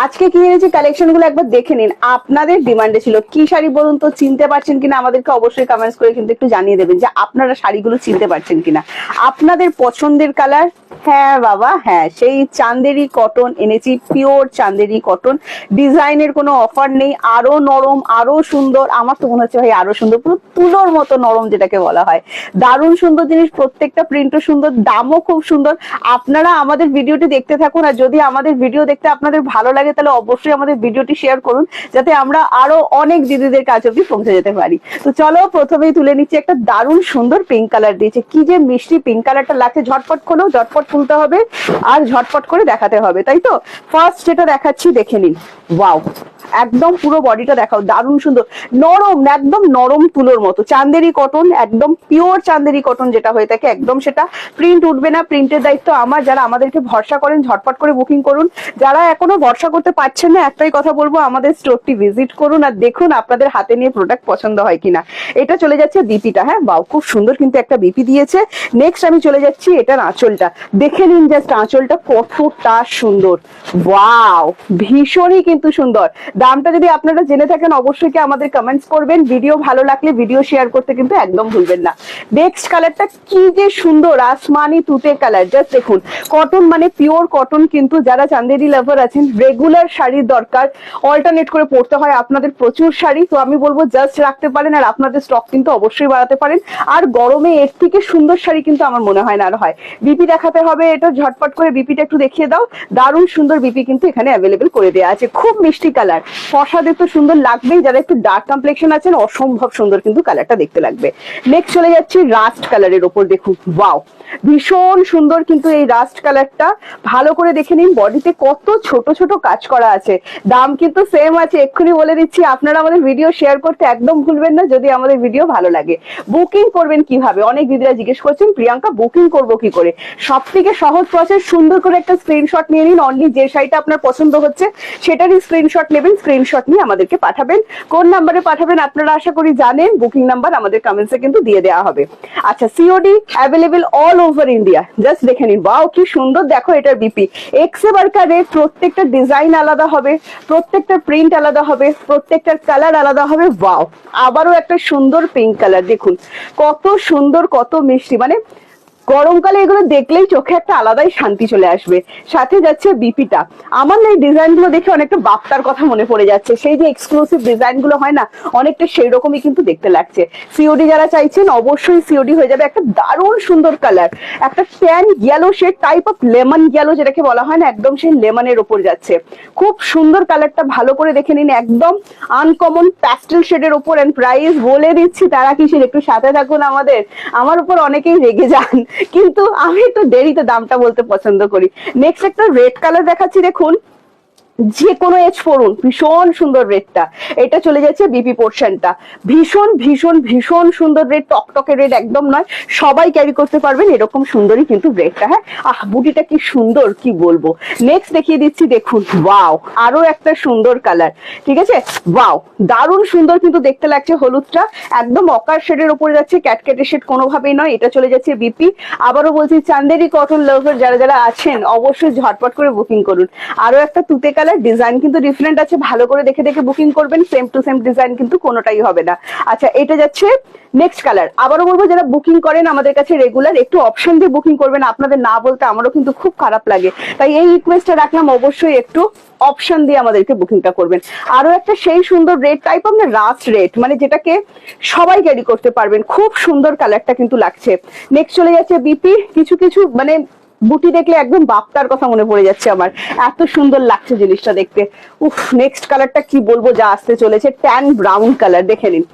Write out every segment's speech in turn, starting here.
আজকে কি এনেছি কালেকশন গুলো একবার দেখে নিন। আপনাদের ডিমান্ডে ছিল কি শাড়ি বলুন তো, চিনতে পারছেন কিনা আমাদেরকে অবশ্যই কমেন্টস করে কিন্তু একটু জানিয়ে দেবেন যে আপনারা শাড়িগুলো চিনতে পারছেন কিনা। আপনাদের পছন্দের কালার, হ্যাঁ বাবা হ্যাঁ, সেই চান্দেরি কটন এনেছি, পিওর চান্দেরি কটন। ডিজাইনের কোনো অফার নেই, আরো নরম আরো সুন্দর। আমার তো মনে হচ্ছে ভাই আরো সুন্দর, পুরো তুলোর মতো নরম যেটাকে বলা হয়। দারুণ সুন্দর জিনিস, প্রত্যেকটা প্রিন্টও সুন্দর, দামও খুব সুন্দর। আপনারা আমাদের ভিডিওটি দেখতে থাকুন, আর যদি আমাদের ভিডিও দেখতে আপনাদের ভালো লাগে তাহলে অবশ্যই আমাদের ভিডিওটি শেয়ার করুন, যাতে আমরা আরো অনেক দিদিদের কাছে অব্দি পৌঁছে যেতে পারি। তো চলো প্রথমেই তুলে নিচ্ছি একটা দারুণ সুন্দর পিঙ্ক কালার দিয়েছে। কি যে মিষ্টি পিঙ্ক কালারটা লাগছে, ঝটপট খোলো, ঝটপট খুলতে হবে আর ঝটপট করে দেখাতে হবে, তাই তো। ফার্স্ট যেটা দেখাচ্ছি দেখে নিন। ওয়াও, একদম পুরো বডিটা দেখাও, দারুণ সুন্দর, নরম, একদম নরম তুলোর মতো। চান্দেরি কটন, একদম পিওর চান্দেরি কটন যেটা হয়ে থাকে, একদম সেটা। প্রিন্ট উঠবে না, প্রিন্টের দায়িত্ব আমার। যারা আমাদেরকে ভরসা করেন ঝটপট করে বুকিং করুন। যারা এখনো ভরসা করতে পারছেন না, একটাই কথা বলবো, আমাদের স্টোরটি ভিজিট করুন আর দেখুন আপনাদের হাতে নিয়ে প্রোডাক্ট পছন্দ হয় কিনা। এটা চলে যাচ্ছে বিপিটা, হ্যাঁ বাও, খুব সুন্দর কিন্তু একটা বিপি দিয়েছে। নেক্সট আমি চলে যাচ্ছি এটার আঁচলটা, দেখে নিন জাস্ট আঁচলটা কতটা সুন্দর। ওয়াও, ভীষণই কিন্তু সুন্দর। দামটা যদি আপনারা জেনে থাকেন অবশ্যই কি আমাদের কমেন্টস করবেন। ভিডিও ভালো লাগলে ভিডিও শেয়ার করতে কিন্তু একদম ভুলবেন না। নেক্সট কালারটা কি যে সুন্দর, আসমানি তুতে কালার, জাস্ট দেখুন। কটন মানে পিওর কটন, কিন্তু যারা চান্দেরি লাভার আছেন, রেগুলার শাড়ির দরকার, অল্টারনেট করে পড়তে হয় আপনাদের প্রচুর শাড়ি, তো আমি বলবো জাস্ট রাখতে পারেন, আর আপনাদের স্টক কিন্তু অবশ্যই বাড়াতে পারেন। আর গরমে এর থেকে সুন্দর শাড়ি কিন্তু আমার মনে হয় না আর হয়। বিপি দেখাতে হবে, এটা ঝটপট করে বিপিটা একটু দেখিয়ে দাও। দারুণ সুন্দর বিপি কিন্তু এখানে অ্যাভেলেবেল করে দেওয়া আছে, খুব মিষ্টি কালার। ফর্সাদের তো সুন্দর লাগবেই, যারা একটু ডার্ক কমপ্লেকশন আছেন অসম্ভব সুন্দর কিন্তু কালারটা দেখতে লাগবে। নেক্সট চলে যাচ্ছি রাস্ট কালারের ওপর, দেখুন ওয়াও, ভীষণ সুন্দর কিন্তু এই রাস্ট কালারটা। ভালো করে দেখে নিন, বডিতে কত ছোট ছোট কাজ করা আছে। দাম কিন্তু সেম আছে, এক্ষুনি বলে দিচ্ছি। আপনারা আমাদের ভিডিও শেয়ার করতে একদম ভুলবেন না যদি আমাদের ভিডিও ভালো লাগে। বুকিং করবেন কিভাবে, অনেক দিদিরা জিজ্ঞেস করছেন প্রিয়াঙ্কা বুকিং করবো কি করে। সব থেকে সহজ প্রসেস, সুন্দর করে একটা স্ক্রিনশট নিয়ে নিন। অনলি যে শাড়িটা আপনার পছন্দ হচ্ছে সেটারই স্ক্রিনশট নেবেন, স্ক্রিনশট নিয়ে আমাদেরকে পাঠাবেন। কোন নাম্বারে পাঠাবেন আপনারা আশা করি জানেন, বুকিং নাম্বার আমাদের কমেন্টসে কিন্তু দিয়ে দেওয়া হবে। আচ্ছা, COD available all over India. Just দেখে নিন, বাও কি সুন্দর, দেখো এটার বিপি এক্সে বারকার রেট। প্রত্যেকটা ডিজাইন আলাদা হবে, প্রত্যেকটা প্রিন্ট আলাদা হবে, প্রত্যেকটার কালার আলাদা হবে। ওয়াও, আবারও একটা সুন্দর পিঙ্ক কালার, দেখুন কত সুন্দর, কত মিষ্টি। মানে গরমকালে এগুলো দেখলেই চোখে একটা আলাদাই শান্তি চলে আসবে। সাথে যাচ্ছে বিপিটা। আমার না এই ডিজাইন গুলো দেখে অনেকটা বাপ্তার কথা মনে পড়ে যাচ্ছে, সেই যে এক্সক্লুসিভ ডিজাইন গুলো হয় না, অনেকটা সেই রকমই কিন্তু দেখতে লাগছে। সিওডি যারা চাইছেন অবশ্যই সিওডি হয়ে যাবে। একটা দারুণ সুন্দর কালার, একটা tan yellow shade type of lemon yellow যেটাকে বলা হয় না, একদম সেই লেমনের ওপর যাচ্ছে। খুব সুন্দর কালারটা, ভালো করে দেখে নিন, একদম আনকমন প্যাস্টেল শেডের ওপর। এন্ড প্রাইস বলে দিচ্ছি, তারা কিসের, একটু সাথে থাকুন আমাদের। আমার উপর অনেকেই রেগে যান, কিন্তু আমি একটু দেরিতে দামটা বলতে পছন্দ করি। নেক্সট একটা রেড কালার দেখাচ্ছি, দেখুন যে কোনো এজ পড়ুন, ভীষণ সুন্দর রেডটা। এটা চলে যাচ্ছে বিপি পোর্শনটা, ভীষণ ভীষণ ভীষণ সুন্দর রেড, টকটকে রেড একদম নয়, সবাই ক্যারি করতে পারবেন এরকম সুন্দরই কিন্তু রেডটা। হ্যাঁ, বুটিটা কি সুন্দর কি বলবো। নেক্সট দেখিয়ে দিচ্ছি, দেখুন ওয়াও, আরো একটা সুন্দর কালার, ঠিক আছে। ওয়াও, দারুণ সুন্দর কিন্তু দেখতে লাগছে। হলুদটা একদম অকার শেডের উপরে যাচ্ছে, ক্যাটকেটে শেড কোনোভাবেই নয়। এটা চলে যাচ্ছে বিপি। আবারও বলছি, চান্দেরি কটন লাভার যারা যারা আছেন অবশ্যই ঝটপট করে বুকিং করুন। আরো একটা তুতে কালার, ডিজাইন কিন্তু ডিফারেন্ট আছে, ভালো করে দেখে দেখে বুকিং করবেন। সেম টু সেম ডিজাইন কিন্তু কোনোটাই হবে না। আচ্ছা, এটা যাচ্ছে নেক্সট কালার। আবারও বলবো, যারা বুকিং করেন আমাদের কাছে রেগুলার, একটু অপশন দিয়ে বুকিং করবেন। আপনাদের না বলতে আমারও কিন্তু খুব খারাপ লাগে, তাই এই রিকোয়েস্টটা রাখলাম, অবশ্যই একটু অপশন দিয়ে আমাদেরকে বুকিংটা করবেন। আরো একটা সেই সুন্দর রেড টাইপ অফ না, রাস্ট রেড, মানে যেটাকে সবাই ক্যারি করতে পারবেন। খুব সুন্দর কালারটা কিন্তু লাগছে। নেক্সট চলে যাচ্ছে বিপি। কিছু কিছু মানে বুটি দেখলে একদম বাপ্তার কথা মনে পড়ে যাচ্ছে আমার, এত সুন্দর লাগছে জিনিসটা দেখতে। উফ, নেক্সট কালারটা কি বলবো, যা আসতে চলেছে, ট্যান ব্রাউন কালার, দেখে নিন,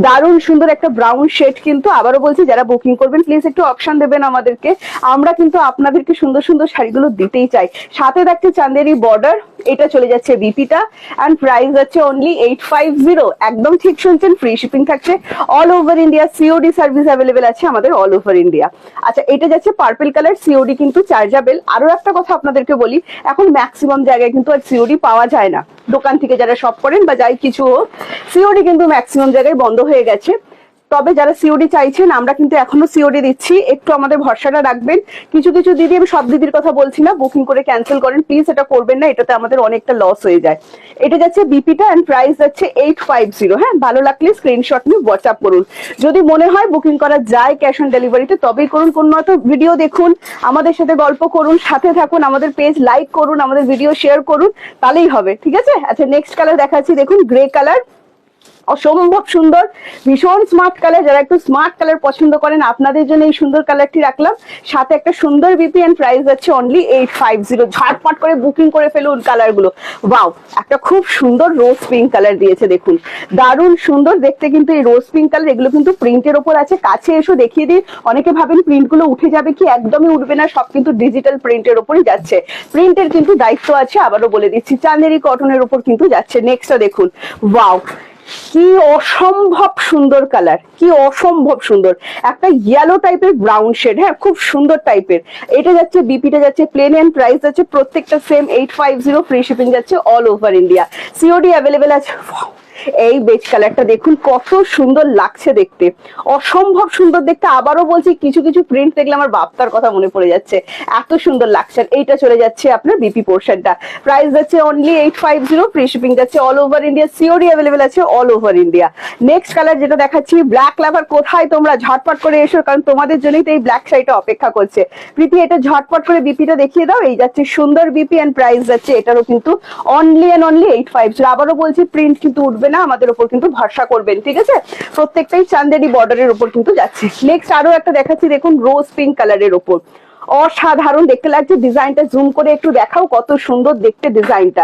দারুণ সুন্দর একটা ব্রাউন শেড কিন্তু। আবারও বলছি, যারা বুকিং করবেন প্লিজ একটু অপশন দেবেন আমাদেরকে, আমরা কিন্তু আপনাদেরকে সুন্দর সুন্দর শাড়িগুলো দিতেই চাই। সাথে থাকছে চান্দেরি বর্ডার। এটা চলে যাচ্ছে বিপিটা, এন্ড প্রাইস আছে অনলি 850। একদম ঠিক শুনছেন, ফ্রি শিপিং থাকছে all over India. COD service available আছে আমাদের অল ওভার ইন্ডিয়া। আচ্ছা, এটা যাচ্ছে পার্পল কালার, সিওডি কিন্তু চার্জেবল। আরো একটা কথা আপনাদেরকে বলি, এখন ম্যাক্সিমাম জায়গায় কিন্তু আর সিওডি পাওয়া যায় না। দোকান থেকে যারা শপ করেন বা যাই কিছু হোক, সিওডি কিন্তু ম্যাক্সিমাম জায়গায় বন্ধ হয়ে গেছে। তবে যারা সিওডি চাইছেন আমরা কিন্তু এখনো সিওডি দিচ্ছি, একটু আমাদের ভরসাটা রাখবেন। কিছু কিছু দিদি, আমি সব দিদির কথা বলছি না, বুকিং করে ক্যান্সেল করেন প্লিজ, এটা করবেন না, এটাতে আমাদের অনেকটা লস হয়ে যায়। এটা যাচ্ছে বিপিটা এন্ড প্রাইস যাচ্ছে 850। হ্যাঁ, ভালো লাগলে স্ক্রিনশট নিয়ে হোয়াটসঅ্যাপ করুন। যদি মনে হয় বুকিং করা যায় ক্যাশ অন ডেলিভারিতে তবেই করুন। কোন নয়তো ভিডিও দেখুন, আমাদের সাথে গল্প করুন, সাথে থাকুন, আমাদের পেজ লাইক করুন, আমাদের ভিডিও শেয়ার করুন, তাহলেই হবে। ঠিক আছে? আচ্ছা, নেক্সট কালার দেখাচ্ছি, দেখুন গ্রে কালার, অসম্ভব সুন্দর, ভীষণ স্মার্ট কালার। যারা একটু স্মার্ট কালার পছন্দ করেন আপনাদের জন্য এই সুন্দর কালারটি রাখলাম, সাথে একটা সুন্দর বিপি এন্ড প্রাইস আছে অনলি 850। ঝটপট করে বুকিং করে ফেলুন কালার গুলো। ওয়াও, একটা খুব সুন্দর রোজ পিঙ্ক কালার দিয়েছে, দেখুন দারুণ সুন্দর দেখতে। কিন্তু এই রোজ পিঙ্ক কালার এগুলো কিন্তু প্রিন্টের ওপর আছে, কাছে এসো দেখিয়ে দিই। অনেকে ভাবেন প্রিন্ট গুলো উঠে যাবে কি, একদমই উঠবে না, সব কিন্তু ডিজিটাল প্রিন্টের ওপরই যাচ্ছে। প্রিন্টের কিন্তু দায়িত্ব আছে, আবারও বলে দিচ্ছি, চান্দেরি কটনের ওপর কিন্তু যাচ্ছে। নেক্সটটা দেখুন, ওয়াও কি অসম্ভব সুন্দর কালার, কি অসম্ভব সুন্দর, একটা ইয়েলো টাইপের ব্রাউন শেড। হ্যাঁ, খুব সুন্দর টাইপের। এটা যাচ্ছে বিপিটা যাচ্ছে প্লেন এন্ড প্রাইস যাচ্ছে প্রত্যেকটা সেম 850, ফ্রি শিপিং যাচ্ছে all over India, COD available আছে। এই বেজ কালারটা দেখুন কত সুন্দর লাগছে দেখতে, অসম্ভব সুন্দর দেখতে। আবারও বলছি, কিছু কিছু প্রিন্ট দেখলে আমার বাপ্তার কথা মনে পড়ে যাচ্ছে, এত সুন্দর লাগছে। এইটা চলে যাচ্ছে আপনার বিপি পোর্শনটা, প্রাইস যাচ্ছে অনলি 850, ফ্রি শিপিং যাচ্ছে all over India, COD available আছে all over India. Next colour যেটা দেখাচ্ছি, ব্ল্যাক লাভার কোথায় তোমরা, ঝটপট করে এসো, কারণ তোমাদের জন্যই তো এই ব্ল্যাক শাড়িটা অপেক্ষা করছে। প্রীতি, এটা ঝটপট করে বিপিটা দেখিয়ে দাও। এই যাচ্ছে সুন্দর বিপি এন্ড প্রাইস যাচ্ছে এটারও কিন্তু অনলি এন্ড অনলি 850। আবারও বলছি, প্রিন্ট কিন্তু উঠবে না, আমাদের উপর কিন্তু ভরসা করবেন। ঠিক আছে? প্রত্যেকটাই চান্দেরি বর্ডারের উপর কিন্তু যাচ্ছে। নেক্সট আরো একটা দেখাচ্ছি, দেখুন রোজ পিঙ্ক কালারের উপর, অসাধারণ দেখতে লাগছে। ডিজাইনটা জুম করে একটু দেখাও, কত সুন্দর দেখতে ডিজাইনটা।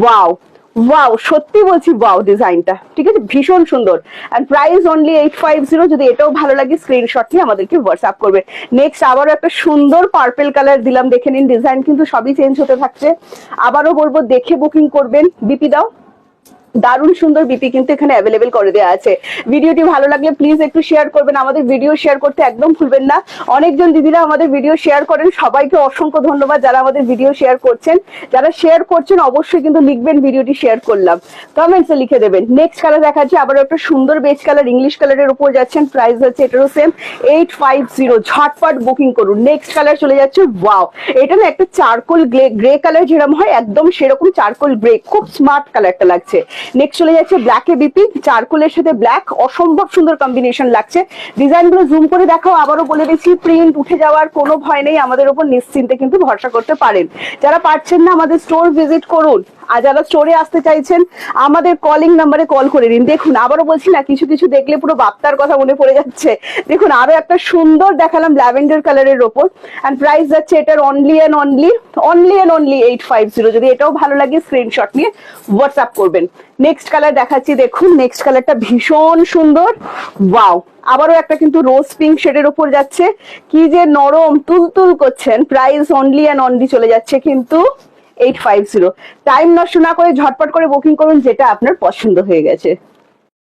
ওয়াও ওয়াও, সত্যি বলছি ওয়াও ডিজাইনটা। ঠিক আছে, ভীষণ সুন্দর। And price only 850। যদি এটাও ভালো লাগে স্ক্রিনশট নিয়ে আমাদেরকে হোয়াটসঅ্যাপ করবে। নেক্সট আবারও একটা সুন্দর পার্পল কালার দিলাম, দেখে নিন, ডিজাইন কিন্তু সবই চেঞ্জ হতে থাকছে। আবারও বলবো দেখে বুকিং করবেন। বিপি দাও, দারুণ সুন্দর বিপি কিন্তু এখানে অ্যাভেলেবেল করে দেওয়া আছে। ভিডিওটি ভালো লাগলে প্লিজ একটু শেয়ার করবেন, আমাদের ভিডিও শেয়ার করতে একদম ভুলবেন না। অনেকজন দিদিরা আমাদের ভিডিও শেয়ার করেন, সবাইকে অসংখ্য ধন্যবাদ যারা আমাদের ভিডিও শেয়ার করছেন। যারা শেয়ার করছেন অবশ্যই কিন্তু লিখবেন ভিডিওটি শেয়ার করলাম, কমেন্টসে লিখে দেবেন। নেক্সট কালার দেখাচ্ছি, আবার একটা সুন্দর বেজ কালার, ইংলিশ কালারের উপর যাচ্ছেন, প্রাইস হচ্ছে এটারও সেম 850। ঝটপট বুকিং করুন। নেক্সট কালার চলে যাচ্ছে, ওয়াও, এটা না একটা চারকোল গ্রে কালার যেরকম হয় একদম সেরকম চারকোল গ্রে, খুব স্মার্ট কালারটা লাগছে। নেক্সট চলে যাচ্ছে ব্ল্যাকে বিপি, চারকোলের সাথে ব্ল্যাক, অসম্ভব সুন্দর কম্বিনেশন লাগছে। ডিজাইন গুলো জুম করে দেখাও। আবারও বলে দিচ্ছি, প্রিন্ট উঠে যাওয়ার কোনো ভয় নেই, আমাদের উপর নিশ্চিন্তে কিন্তু ভরসা করতে পারেন। যারা পারছেন না আমাদের স্টোর ভিজিট করুন, আর যারা স্টোরে আসতে চাইছেন আমাদের কলিং নাম্বারে কল করে নিন। দেখুন আবারও বলছি না, কিছু কিছু দেখলে পুরো বাপ্তার কথা মনে পড়ে যাচ্ছে। দেখুন আরো একটা সুন্দর দেখালাম ল্যাভেন্ডার কালারের ওপর, এন্ড প্রাইস যাচ্ছে এটার অনলি এন্ড অনলি 850। যদি এটাও ভালো লাগে স্ক্রিনশট নিয়ে হোয়াটসঅ্যাপ করবেন। নেক্সট কালার দেখাচ্ছি, দেখুন নেক্সট কালারটা ভীষণ সুন্দর। ওয়াও, আবারও একটা কিন্তু রোজ পিঙ্ক শেডের উপর যাচ্ছে, কি যে নরম, তুলতুল করছেন। প্রাইস অনলি এন্ড অনলি চলে যাচ্ছে কিন্তু 850। টাইম নষ্ট না করে ঝটপট করে বুকিং করুন যেটা আপনার পছন্দ হয়ে গেছে।